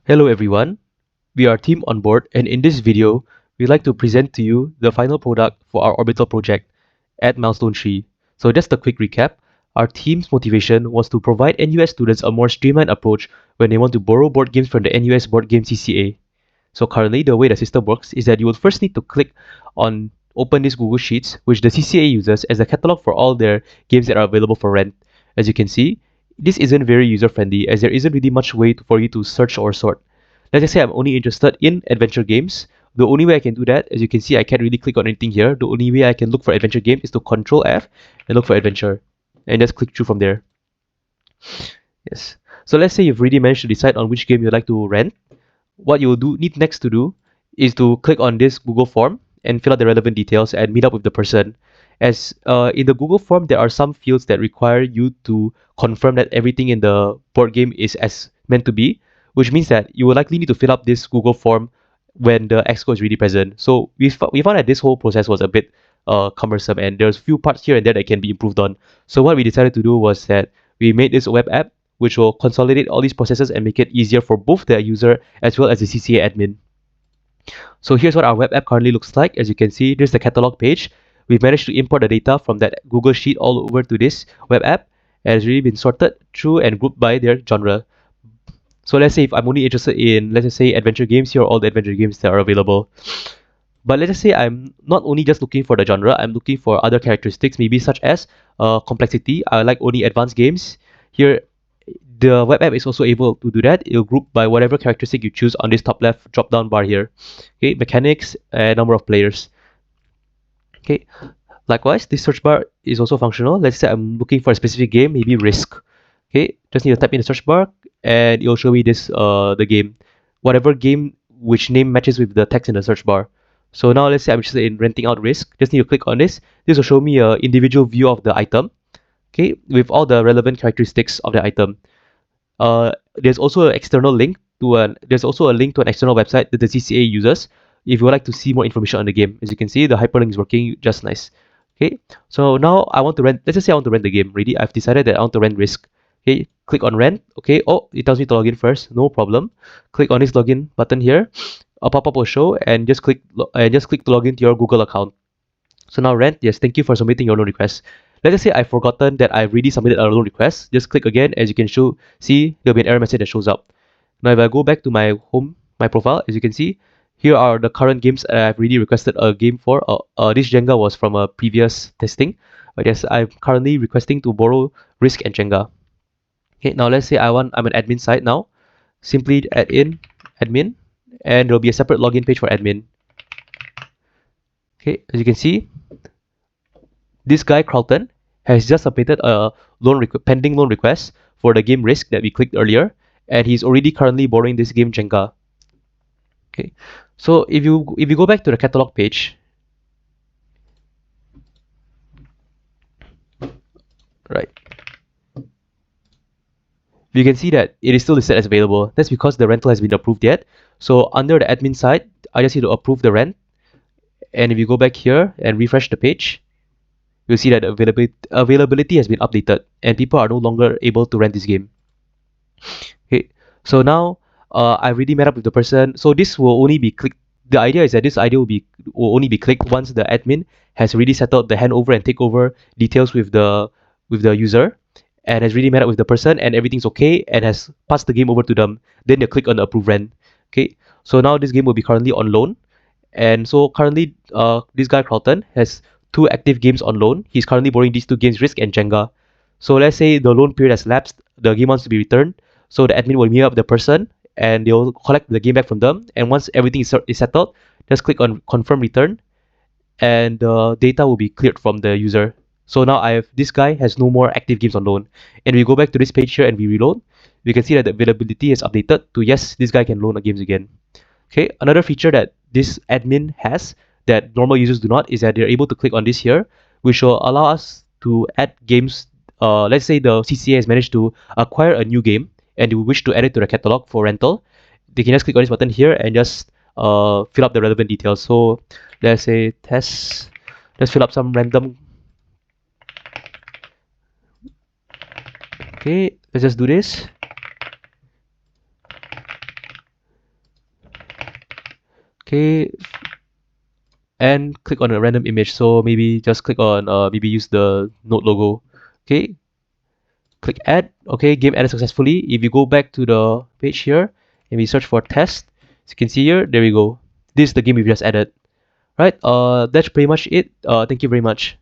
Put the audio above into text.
Hello everyone, we are Team onBoard, and in this video, we'd like to present to you the final product for our Orbital project at Milestone 3. So just a quick recap, our team's motivation was to provide NUS students a more streamlined approach when they want to borrow board games from the NUS Board Game CCA. So currently, the way the system works is that you will first need to click on open this Google Sheets, which the CCA uses as a catalog for all their games that are available for rent. As you can see, this isn't very user-friendly as there isn't really much way for you to search or sort. Let's just say I'm only interested in adventure games. The only way I can do that, as you can see, I can't really click on anything here. The only way I can look for adventure game is to Control F and look for adventure, and just click through from there. Yes. So let's say you've already managed to decide on which game you'd like to rent. What you'll need next to do is to click on this Google form and fill out the relevant details and meet up with the person. As in the Google form, there are some fields that require you to confirm that everything in the board game is as meant to be, which means that you will likely need to fill up this Google form when the exco is really present. So we found that this whole process was a bit cumbersome, and there's few parts here and there that can be improved on. So what we decided to do was that we made this web app which will consolidate all these processes and make it easier for both the user as well as the CCA admin. So here's what our web app currently looks like. As you can see, there's the catalog page. We've managed to import the data from that Google Sheet all over to this web app, and it's really been sorted through and grouped by their genre. So let's say if I'm only interested in, let's just say, adventure games, here are all the adventure games that are available. But let's just say I'm not only just looking for the genre, I'm looking for other characteristics, maybe such as complexity. I like only advanced games. Here, the web app is also able to do that. It'll group by whatever characteristic you choose on this top left drop down bar here. Okay, mechanics and number of players. Okay, likewise, this search bar is also functional. Let's say I'm looking for a specific game, maybe Risk. Okay, just need to type in the search bar and it'll show me this the game, whatever game which name matches with the text in the search bar. So now let's say I'm interested in renting out Risk. Just need to click on this. This will show me an individual view of the item. Okay, with all the relevant characteristics of the item. There's also an external link to an external website that the CCA uses if you would like to see more information on the game. As you can see, the hyperlink is working just nice. Okay, so now I want to rent. Let's just say I want to rent the game. Ready? I've decided that I want to rent Risk. Okay, click on rent. Okay, oh, it tells me to log in first. No problem. Click on this login button here. A pop-up will show, and just click to log into your Google account. So now rent. Yes, thank you for submitting your loan request. Let's just say I've forgotten that I've already submitted a loan request. Just click again. As you can see there'll be an error message that shows up. Now if I go back to my profile, as you can see, here are the current games I've already requested a game for. This Jenga was from a previous testing. But yes, I'm currently requesting to borrow Risk and Jenga. Okay, now let's say I'm an admin side now. Simply add in admin, and there'll be a separate login page for admin. Okay, as you can see, this guy Carlton has just submitted a pending loan request for the game Risk that we clicked earlier, and he's already currently borrowing this game Jenga. Okay, so if you go back to the catalog page, right, you can see that it is still listed as available. That's because the rental has been approved yet. So under the admin side, I just need to approve the rent, and if you go back here and refresh the page, you'll see that the availability has been updated and people are no longer able to rent this game. Okay, so now I've already met up with the person. So this will only be clicked. The idea is that this idea will only be clicked once the admin has already settled the handover and takeover details with the user and has really met up with the person and everything's okay and has passed the game over to them. Then they click on the approve rent. Okay, so now this game will be currently on loan, and so currently this guy Carlton has 2 active games on loan. He's currently borrowing these 2 games, Risk and Jenga. So let's say the loan period has lapsed, the game wants to be returned. So the admin will meet up with the person and they'll collect the game back from them. And once everything is settled, just click on confirm return and the data will be cleared from the user. So now this guy has no more active games on loan. And we go back to this page here and we reload. We can see that the availability is updated to yes, this guy can loan the games again. Okay, another feature that this admin has that normal users do not is that they're able to click on this here, which will allow us to add games. Let's say the CCA has managed to acquire a new game and they wish to add it to the catalog for rental. They can just click on this button here and just fill up the relevant details. So let's say test. Let's fill up some random. Okay, let's just do this. Okay, and click on a random image. So maybe just click on maybe use the node logo. Okay, click add. Okay, game added successfully. If you go back to the page here and we search for test, as you can see here, there we go. This is the game we just added. Right, that's pretty much it. Thank you very much.